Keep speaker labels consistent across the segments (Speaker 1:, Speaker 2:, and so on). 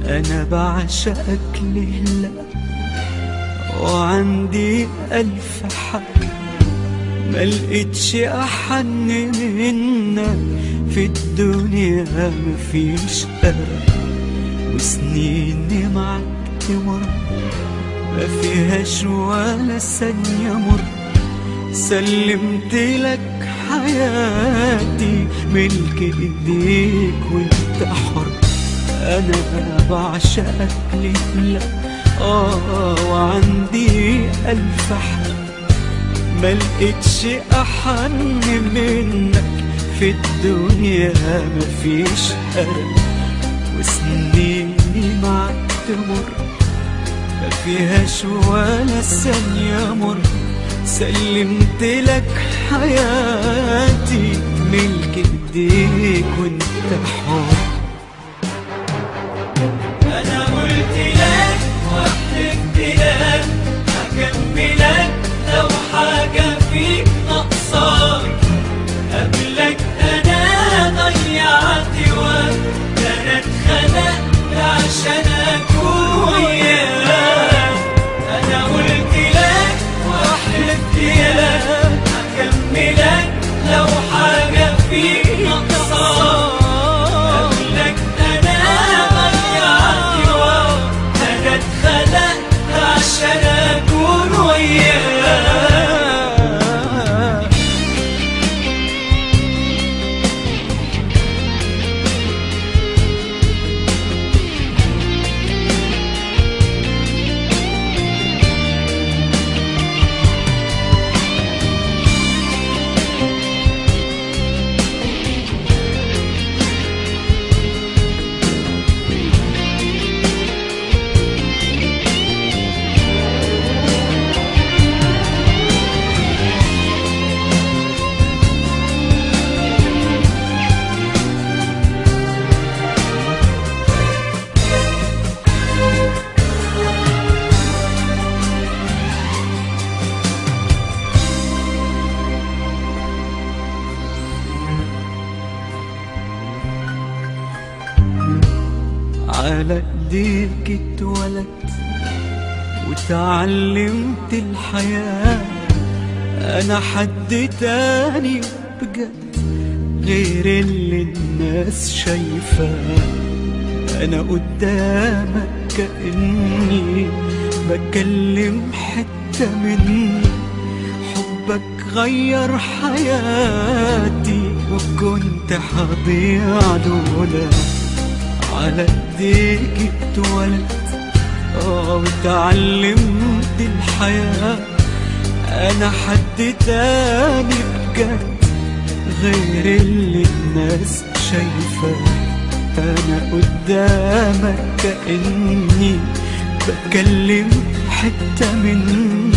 Speaker 1: أنا بعشقك لهلا وعندي ألف حق، ملقتش أحن منك في الدنيا، مفيش قرب وسنيني معك تمر ما فيهاش ولا ثانية مر. سلمت لك حياتي ملك ايديك وانت حر. انا بعشقك لله وعندي ألف حق، ملقتش أحن منك في الدنيا، مفيش قلب وسنيني معك تمر ما فيهاش ولا ثانية مر. سلمت لك حياتي ملك ايديك وانت حر.
Speaker 2: أنا قلت لك وحلفت لك هكملك لو حاجة فيك ناقصاك. قبلك أنا ضيعت وقت، أنا اتخلقت عشان أكون وياك. أنا قلت لك وحلفت لك هكملك لو حاجة فيك ناقصاك. قبلك أنا ضيعت وقت، أنا اتخلقت عشان أكون وياك.
Speaker 1: على ايديك اتولدت وتعلمت الحياة. انا حد تاني بجد غير اللي الناس شايفاه. انا قدامك كأني بكلم حتة مني، حبك غير حياتي وكنت هضيع لولا. على ايديك اتولدت وتعلمت الحياة. انا حد تاني بجد غير اللي الناس شايفاه. انا قدامك كأني بكلم حتة مني،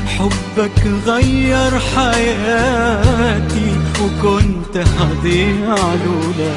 Speaker 1: حبك غير حياتي وكنت هضيع لولا.